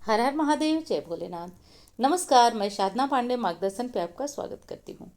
हर हर महादेव, जय भोलेनाथ। नमस्कार, मैं साधना पांडे मार्गदर्शन पे आपका स्वागत करती हूँ।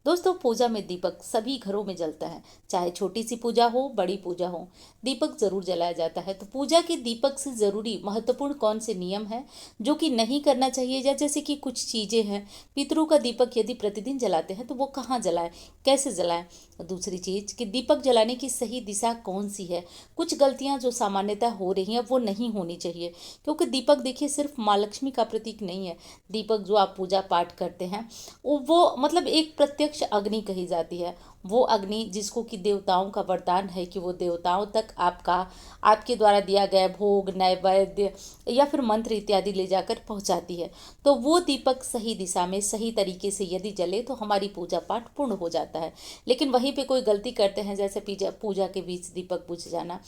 दोस्तों, पूजा में दीपक सभी घरों में जलता है। चाहे छोटी सी पूजा हो, बड़ी पूजा हो, दीपक जरूर जलाया जाता है। तो पूजा के दीपक से जरूरी महत्वपूर्ण कौन से नियम है जो कि नहीं करना चाहिए, या जैसे कि कुछ चीजें हैं। पितरों का दीपक यदि प्रतिदिन जलाते हैं तो वो कहाँ जलाएं, कैसे जलाएं। दूसरी चीज कि दीपक जलाने की सही दिशा कौन सी है। कुछ गलतियां जो सामान्यतः हो रही हैं वो नहीं होनी चाहिए, क्योंकि दीपक देखिए सिर्फ माँ लक्ष्मी का प्रतीक नहीं है। दीपक जो आप पूजा पाठ करते हैं वो मतलब एक प्रत्यक्ष अग्नि कही जाती है। वो अग्नि जिसको कि देवताओं का वरदान है कि वो देवताओं तक आपके द्वारा दिया गया भोग, नैवेद्य या फिर मंत्र इत्यादि ले जाकर पहुंचाती है। तो वो दीपक सही दिशा में सही तरीके से यदि जले तो हमारी पूजा पाठ पूर्ण हो जाता है। लेकिन वहीं पे कोई गलती करते हैं, जैसे पूजा पूजा के बीच दीपक बुझ जाना,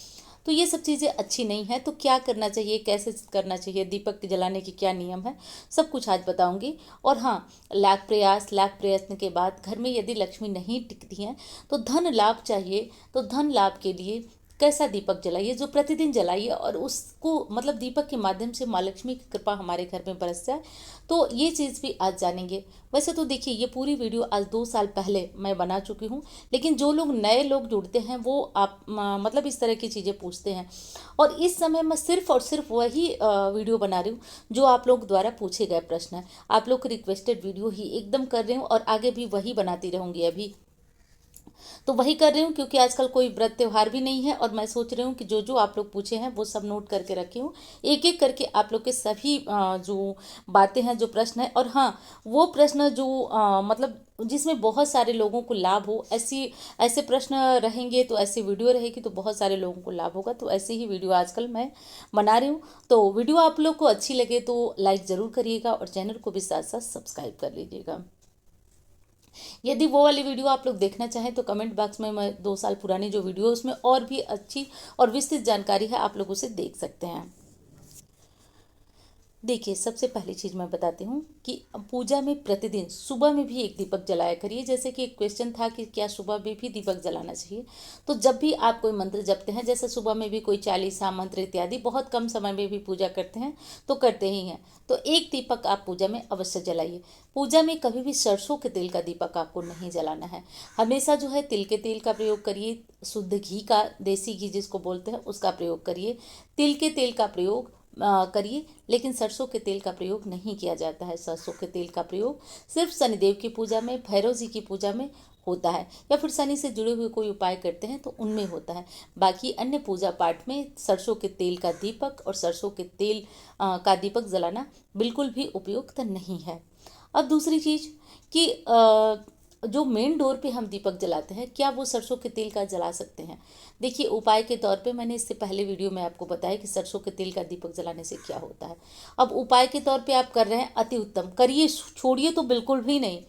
तो ये सब चीज़ें अच्छी नहीं है। तो क्या करना चाहिए, कैसे करना चाहिए, दीपक जलाने के क्या नियम है, सब कुछ आज बताऊंगी। और हाँ, लाख प्रयत्न के बाद घर में यदि लक्ष्मी नहीं टिकती हैं तो धन लाभ चाहिए। तो धन लाभ के लिए कैसा दीपक जलाइए, जो प्रतिदिन जलाइए और उसको मतलब दीपक के माध्यम से माँ लक्ष्मी की कृपा हमारे घर में बरस जाए। तो ये चीज़ भी आज जानेंगे। वैसे तो देखिए, ये पूरी वीडियो आज 2 साल पहले मैं बना चुकी हूँ, लेकिन जो लोग नए लोग जुड़ते हैं वो मतलब इस तरह की चीज़ें पूछते हैं। और इस समय मैं सिर्फ और सिर्फ वही वीडियो बना रही हूँ जो आप लोग द्वारा पूछे गए प्रश्न हैं। आप लोग रिक्वेस्टेड वीडियो ही एकदम कर रही हूँ और आगे भी वही बनाती रहूँगी। अभी तो वही कर रही हूँ, क्योंकि आजकल कोई व्रत त्योहार भी नहीं है और मैं सोच रही हूँ कि जो जो आप लोग पूछे हैं वो सब नोट करके रखी हूँ। एक एक करके आप लोग के सभी जो बातें हैं, जो प्रश्न है, और हाँ, वो प्रश्न जो मतलब जिसमें बहुत सारे लोगों को लाभ हो, ऐसी ऐसे प्रश्न रहेंगे तो ऐसी वीडियो रहेगी तो बहुत सारे लोगों को लाभ होगा। तो ऐसी ही वीडियो आजकल मैं बना रही हूँ। तो वीडियो आप लोग को अच्छी लगे तो लाइक ज़रूर करिएगा और चैनल को भी साथ साथ सब्सक्राइब कर लीजिएगा। यदि वो वाली वीडियो आप लोग देखना चाहें तो कमेंट बॉक्स में मैं 2 साल पुरानी जो वीडियो है उसमें और भी अच्छी और विस्तृत जानकारी है, आप लोग उसे देख सकते हैं। देखिए, सबसे पहली चीज़ मैं बताती हूँ कि पूजा में प्रतिदिन सुबह में भी एक दीपक जलाया करिए। जैसे कि एक क्वेश्चन था कि क्या सुबह में भी दीपक जलाना चाहिए। तो जब भी आप कोई मंत्र जपते हैं, जैसे सुबह में भी कोई चालीसा मंत्र इत्यादि बहुत कम समय में भी पूजा करते हैं तो करते ही हैं, तो एक दीपक आप पूजा में अवश्य जलाइए। पूजा में कभी भी सरसों के तेल का दीपक आपको नहीं जलाना है। हमेशा जो है तिल के तेल का प्रयोग करिए, शुद्ध घी का, देसी घी जिसको बोलते हैं उसका प्रयोग करिए। तिल के तेल का प्रयोग करिए, लेकिन सरसों के तेल का प्रयोग नहीं किया जाता है। सरसों के तेल का प्रयोग सिर्फ शनिदेव की पूजा में, भैरव जी की पूजा में होता है, या फिर शनि से जुड़े हुए कोई उपाय करते हैं तो उनमें होता है। बाकी अन्य पूजा पाठ में सरसों के तेल का दीपक और सरसों के तेल का दीपक जलाना बिल्कुल भी उपयुक्त नहीं है। अब दूसरी चीज कि जो मेन डोर पे हम दीपक जलाते हैं, क्या वो सरसों के तेल का जला सकते हैं। देखिए, उपाय के तौर पे मैंने इससे पहले वीडियो में आपको बताया कि सरसों के तेल का दीपक जलाने से क्या होता है। अब उपाय के तौर पे आप कर रहे हैं, अति उत्तम, करिए, छोड़िए तो बिल्कुल भी नहीं।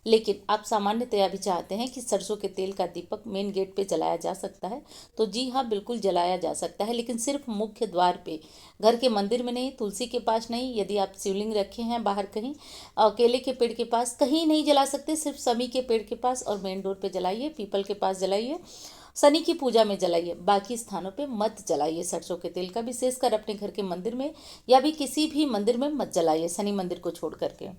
लेकिन आप सामान्यतया भी चाहते हैं कि सरसों के तेल का दीपक मेन गेट पे जलाया जा सकता है, तो जी हाँ, बिल्कुल जलाया जा सकता है, लेकिन सिर्फ मुख्य द्वार पे, घर के मंदिर में नहीं, तुलसी के पास नहीं। यदि आप शिवलिंग रखे हैं बाहर कहीं, केले के पेड़ के पास, कहीं नहीं जला सकते, सिर्फ समी के पेड़ के पास और मेन डोर पे जलाइए, पीपल के पास जलाइए, शनि की पूजा में जलाइए। बाकी स्थानों पे मत जलाइए सरसों के तेल का, विशेषकर अपने घर के मंदिर में या भी किसी भी मंदिर में मत जलाइए, शनि मंदिर को छोड़ करके।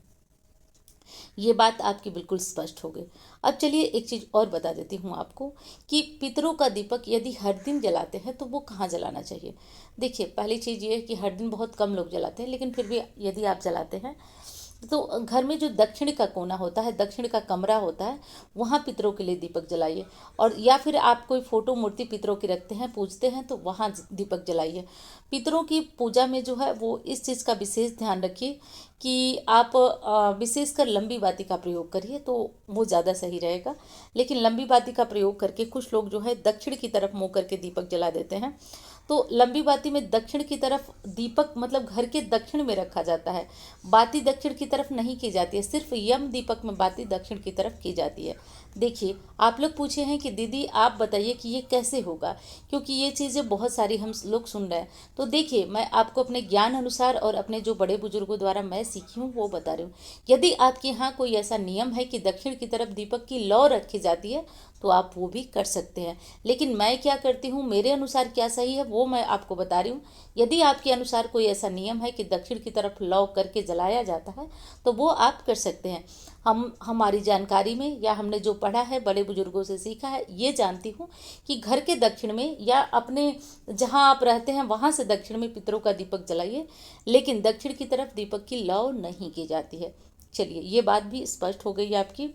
ये बात आपकी बिल्कुल स्पष्ट हो गई। अब चलिए एक चीज़ और बता देती हूँ आपको कि पितरों का दीपक यदि हर दिन जलाते हैं तो वो कहाँ जलाना चाहिए। देखिए, पहली चीज़ ये है कि हर दिन बहुत कम लोग जलाते हैं, लेकिन फिर भी यदि आप जलाते हैं तो घर में जो दक्षिण का कोना होता है, दक्षिण का कमरा होता है, वहाँ पितरों के लिए दीपक जलाइए। और या फिर आप कोई फोटो मूर्ति पितरों की रखते हैं, पूजते हैं, तो वहाँ दीपक जलाइए। पितरों की पूजा में जो है वो इस चीज़ का विशेष ध्यान रखिए कि आप विशेषकर लंबी बाती का प्रयोग करिए तो वो ज़्यादा सही रहेगा। लेकिन लंबी बाती का प्रयोग करके कुछ लोग जो है दक्षिण की तरफ मुँह करके दीपक जला देते हैं। तो लंबी बाती में दक्षिण की तरफ दीपक मतलब घर के दक्षिण में रखा जाता है, बाती दक्षिण की तरफ नहीं की जाती है, सिर्फ यम दीपक में बाती दक्षिण की तरफ की जाती है। देखिए, आप लोग पूछे हैं कि दीदी आप बताइए कि ये कैसे होगा, क्योंकि ये चीज़ें बहुत सारी हम लोग सुन रहे हैं। तो देखिए, मैं आपको अपने ज्ञान अनुसार और अपने जो बड़े बुजुर्गों द्वारा मैं सीखी हूँ वो बता रही हूँ। यदि आपके यहाँ कोई ऐसा नियम है कि दक्षिण की तरफ दीपक की लौ रखी जाती है तो आप वो भी कर सकते हैं। लेकिन मैं क्या करती हूँ, मेरे अनुसार क्या सही है वो मैं आपको बता रही हूँ। यदि आपके अनुसार कोई ऐसा नियम है कि दक्षिण की तरफ लौ करके जलाया जाता है तो वो आप कर सकते हैं। हम हमारी जानकारी में या हमने जो पढ़ा है, बड़े बुजुर्गों से सीखा है, ये जानती हूँ कि घर के दक्षिण में या अपने जहाँ आप रहते हैं वहाँ से दक्षिण में पितरों का दीपक जलाइए, लेकिन दक्षिण की तरफ दीपक की लौ नहीं की जाती है। चलिए, ये बात भी स्पष्ट हो गई आपकी।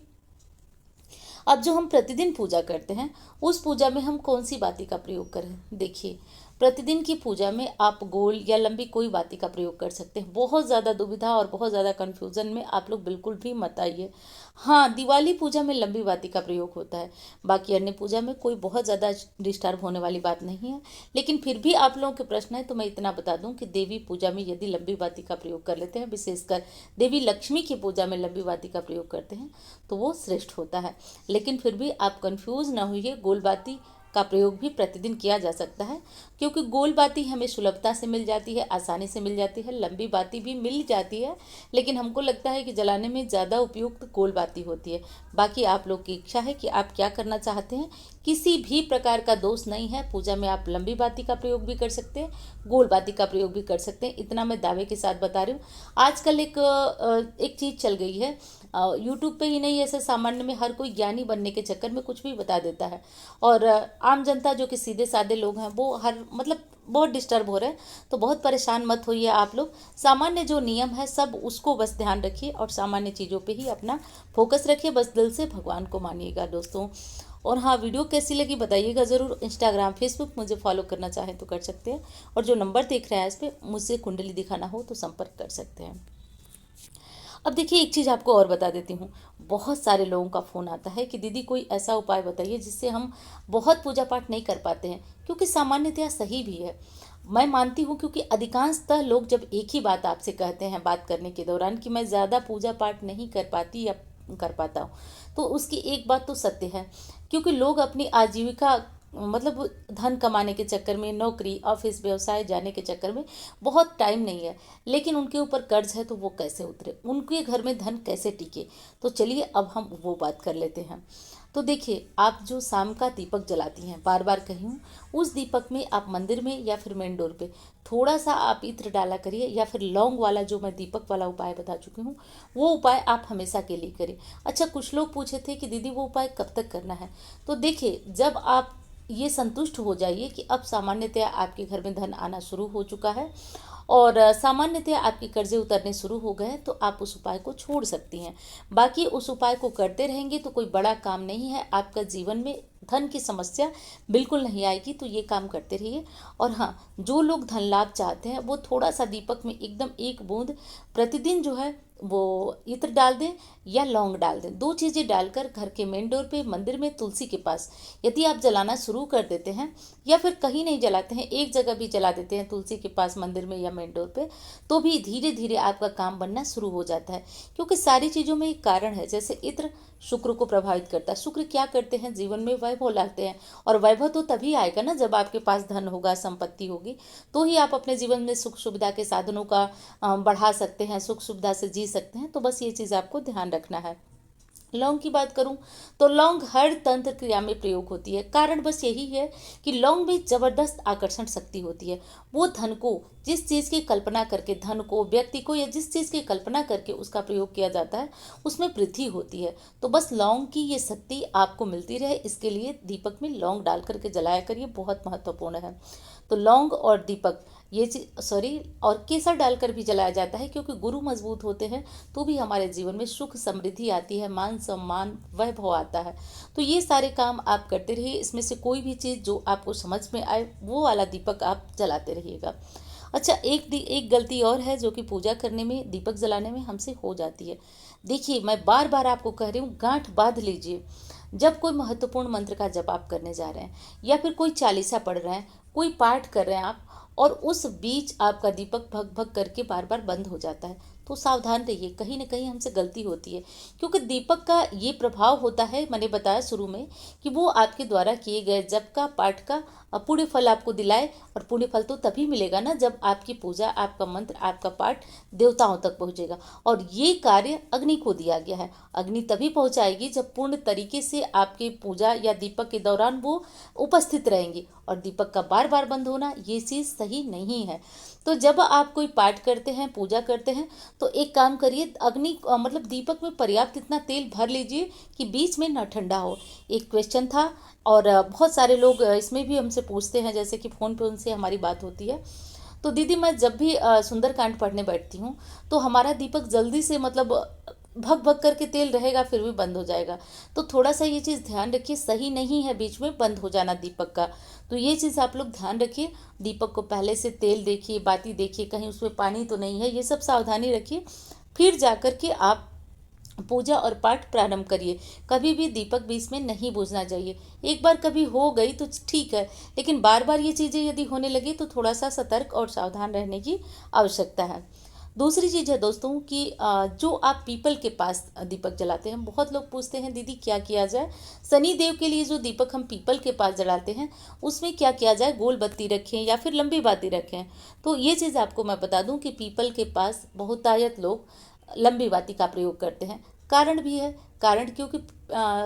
अब जो हम प्रतिदिन पूजा करते हैं, उस पूजा में हम कौन सी बाती का प्रयोग करें? देखिए, प्रतिदिन की पूजा में आप गोल या लंबी कोई बाती का प्रयोग कर सकते हैं। बहुत ज़्यादा दुविधा और बहुत ज़्यादा कन्फ्यूज़न में आप लोग बिल्कुल भी मत आइए। हाँ, दिवाली पूजा में लंबी बाती का प्रयोग होता है, बाकी अन्य पूजा में कोई बहुत ज़्यादा डिस्टर्ब होने वाली बात नहीं है। लेकिन फिर भी आप लोगों के प्रश्न है तो मैं इतना बता दूं कि देवी पूजा में यदि लंबी बाती का प्रयोग कर लेते हैं, विशेषकर देवी लक्ष्मी की पूजा में लंबी बाती का प्रयोग करते हैं, तो वो श्रेष्ठ होता है। लेकिन फिर भी आप कंफ्यूज ना होइए, गोल बाती का प्रयोग भी प्रतिदिन किया जा सकता है, क्योंकि गोल बाती हमें सुलभता से मिल जाती है, आसानी से मिल जाती है। लंबी बाती भी मिल जाती है, लेकिन हमको लगता है कि जलाने में ज़्यादा उपयुक्त गोल बाती होती है। बाकी आप लोग की इच्छा है कि आप क्या करना चाहते हैं। किसी भी प्रकार का दोष नहीं है, पूजा में आप लंबी बाती का प्रयोग भी कर सकते हैं, गोल बाती का प्रयोग भी कर सकते हैं। इतना मैं दावे के साथ बता रही हूँ। आजकल एक चीज़ चल गई है, यूट्यूब पे ही नहीं, ऐसे सामान्य में हर कोई ज्ञानी बनने के चक्कर में कुछ भी बता देता है, और आम जनता जो कि सीधे साधे लोग हैं वो हर मतलब बहुत डिस्टर्ब हो रहे हैं। तो बहुत परेशान मत होइए आप लोग, सामान्य जो नियम है सब उसको बस ध्यान रखिए और सामान्य चीज़ों पे ही अपना फोकस रखिए, बस दिल से भगवान को मानिएगा दोस्तों। और हाँ, वीडियो कैसी लगी बताइएगा ज़रूर। इंस्टाग्राम फेसबुक मुझे फॉलो करना चाहें तो कर सकते हैं, और जो नंबर देख रहे हैं इस पर मुझसे कुंडली दिखाना हो तो संपर्क कर सकते हैं। अब देखिए, एक चीज़ आपको और बता देती हूँ। बहुत सारे लोगों का फ़ोन आता है कि दीदी कोई ऐसा उपाय बताइए जिससे हम बहुत पूजा पाठ नहीं कर पाते हैं, क्योंकि सामान्यतया सही भी है। मैं मानती हूँ, क्योंकि अधिकांशतः लोग जब एक ही बात आपसे कहते हैं बात करने के दौरान कि मैं ज़्यादा पूजा पाठ नहीं कर पाती या कर पाता हूँ, तो उसकी एक बात तो सत्य है, क्योंकि लोग अपनी आजीविका मतलब धन कमाने के चक्कर में, नौकरी ऑफिस व्यवसाय जाने के चक्कर में बहुत टाइम नहीं है, लेकिन उनके ऊपर कर्ज है तो वो कैसे उतरे, उनके घर में धन कैसे टिके। तो चलिए अब हम वो बात कर लेते हैं। तो देखिए, आप जो शाम का दीपक जलाती हैं, बार बार कही हूँ, उस दीपक में आप मंदिर में या फिर मेन डोर पे थोड़ा सा आप इत्र डाला करिए, या फिर लौंग वाला जो मैं दीपक वाला उपाय बता चुकी हूँ वो उपाय आप हमेशा के लिए करें। अच्छा, कुछ लोग पूछे थे कि दीदी वो उपाय कब तक करना है। तो देखिए, जब आप ये संतुष्ट हो जाइए कि अब सामान्यतया आपके घर में धन आना शुरू हो चुका है और सामान्यतः आपके कर्जे उतरने शुरू हो गए हैं, तो आप उस उपाय को छोड़ सकती हैं। बाकी उस उपाय को करते रहेंगे तो कोई बड़ा काम नहीं है, आपका जीवन में धन की समस्या बिल्कुल नहीं आएगी, तो ये काम करते रहिए। और हाँ, जो लोग धन लाभ चाहते हैं वो थोड़ा सा दीपक में एकदम एक बूंद प्रतिदिन जो है वो इत्र डाल दें या लौंग डाल दें। दो चीज़ें डालकर घर के मेन डोर पे, मंदिर में, तुलसी के पास यदि आप जलाना शुरू कर देते हैं, या फिर कहीं नहीं जलाते हैं, एक जगह भी जला देते हैं, तुलसी के पास, मंदिर में या मेन डोर पे, तो भी धीरे धीरे आपका काम बनना शुरू हो जाता है। क्योंकि सारी चीज़ों में एक कारण है। जैसे इत्र शुक्र को प्रभावित करता है। शुक्र क्या करते हैं, जीवन में वैभव लाते हैं, और वैभव तो तभी आएगा ना जब आपके पास धन होगा, संपत्ति होगी, तो ही आप अपने जीवन में सुख सुविधा के साधनों का बढ़ा सकते हैं, सुख सुविधा से जी सकते हैं। तो बस ये चीज़ आपको ध्यान रखना है। लौंग की बात करूं तो लौंग हर तंत्र क्रिया में प्रयोग होती है। कारण बस यही है कि लौंग में जबरदस्त आकर्षण शक्ति होती है। वो धन को, जिस चीज़ की कल्पना करके, धन को, व्यक्ति को, या जिस चीज़ की कल्पना करके उसका प्रयोग किया जाता है उसमें वृद्धि होती है। तो बस लौंग की ये शक्ति आपको मिलती रहे, इसके लिए दीपक में लौंग डाल करके जलाया करिए, बहुत महत्वपूर्ण है। तो लौंग और दीपक ये चीज और केसर डालकर भी जलाया जाता है, क्योंकि गुरु मजबूत होते हैं तो भी हमारे जीवन में सुख समृद्धि आती है, मान सम्मान वैभव आता है। तो ये सारे काम आप करते रहिए। इसमें से कोई भी चीज़ जो आपको समझ में आए वो वाला दीपक आप जलाते रहिएगा। अच्छा, एक गलती और है जो कि पूजा करने में, दीपक जलाने में हमसे हो जाती है। देखिए, मैं बार बार आपको कह रही हूँ, गांठ बांध लीजिए। जब कोई महत्वपूर्ण मंत्र का जप आप करने जा रहे हैं, या फिर कोई चालीसा पढ़ रहे हैं, कोई पाठ कर रहे हैं आप, और उस बीच आपका दीपक भग भग करके बार बार बंद हो जाता है, तो सावधान रहिए, कहीं ना कहीं हमसे गलती होती है। क्योंकि दीपक का ये प्रभाव होता है, मैंने बताया शुरू में, कि वो आपके द्वारा किए गए जप का, पाठ का पुण्य फल आपको दिलाए। और पुण्य फल तो तभी मिलेगा ना जब आपकी पूजा, आपका मंत्र, आपका पाठ देवताओं तक पहुंचेगा। और ये कार्य अग्नि को दिया गया है। अग्नि तभी पहुंचाएगी जब पूर्ण तरीके से आपकी पूजा या दीपक के दौरान वो उपस्थित रहेंगी। और दीपक का बार बार बंद होना, ये चीज़ सही नहीं है। तो जब आप कोई पाठ करते हैं, पूजा करते हैं, तो एक काम करिए, अग्नि मतलब दीपक में पर्याप्त इतना तेल भर लीजिए कि बीच में ना ठंडा हो। एक क्वेश्चन था, और बहुत सारे लोग इसमें भी हमसे पूछते हैं, जैसे कि फ़ोन पे उनसे हमारी बात होती है। तो दीदी, मैं जब भी सुंदरकांड पढ़ने बैठती हूँ तो हमारा दीपक जल्दी से, मतलब भग भग करके तेल रहेगा फिर भी बंद हो जाएगा। तो थोड़ा सा ये चीज़ ध्यान रखिए, सही नहीं है बीच में बंद हो जाना दीपक का। तो ये चीज़ आप लोग ध्यान रखिए। दीपक को पहले से तेल देखिए, बाती देखिए, कहीं उसमें पानी तो नहीं है, ये सब सावधानी रखिए। फिर जा कर के आप पूजा और पाठ प्रारंभ करिए। कभी भी दीपक बीच में नहीं बुझना चाहिए। एक बार कभी हो गई तो ठीक है, लेकिन बार बार ये चीज़ें यदि होने लगी तो थोड़ा सा सतर्क और सावधान रहने की आवश्यकता है। दूसरी चीज़ है दोस्तों कि जो आप पीपल के पास दीपक जलाते हैं, बहुत लोग पूछते हैं दीदी क्या किया जाए। शनि देव के लिए जो दीपक हम पीपल के पास जलाते हैं उसमें क्या किया जाए, गोल बत्ती रखें या फिर लंबी बाती रखें। तो ये चीज़ आपको मैं बता दूं कि पीपल के पास बहुतायत लोग लंबी बाती का प्रयोग करते हैं। कारण भी है, कारण क्योंकि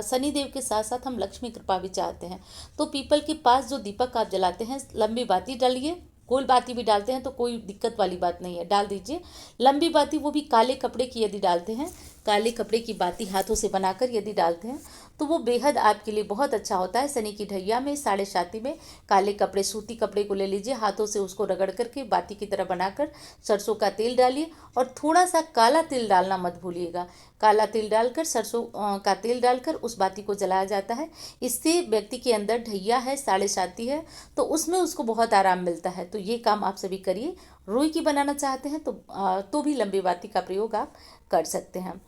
शनि देव के साथ साथ हम लक्ष्मी कृपा भी चाहते हैं। तो पीपल के पास जो दीपक आप जलाते हैं, लंबी बाती डालिए। गोल बाती भी डालते हैं तो कोई दिक्कत वाली बात नहीं है, डाल दीजिए। लंबी बाती वो भी काले कपड़े की यदि डालते हैं, काले कपड़े की बाती हाथों से बनाकर यदि डालते हैं तो वो बेहद आपके लिए बहुत अच्छा होता है। शनि की ढैया में, साढ़े साती में काले कपड़े, सूती कपड़े को ले लीजिए, हाथों से उसको रगड़ करके बाती की तरह बनाकर सरसों का तेल डालिए। और थोड़ा सा काला तिल डालना मत भूलिएगा। काला तिल डालकर, सरसों का तेल डालकर उस बाती को जलाया जाता है। इससे व्यक्ति के अंदर ढैया है, साढ़े साती है, तो उसमें उसको बहुत आराम मिलता है। तो ये काम आप सभी करिए। रुई की बनाना चाहते हैं तो भी लंबी बाती का प्रयोग आप कर सकते हैं।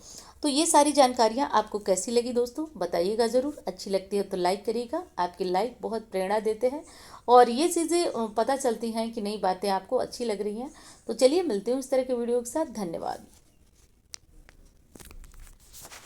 तो ये सारी जानकारियाँ आपको कैसी लगी दोस्तों, बताइएगा ज़रूर। अच्छी लगती है तो लाइक करिएगा, आपके लाइक बहुत प्रेरणा देते हैं और ये चीज़ें पता चलती हैं कि नई बातें आपको अच्छी लग रही हैं। तो चलिए मिलते हैं इस तरह के वीडियो के साथ। धन्यवाद।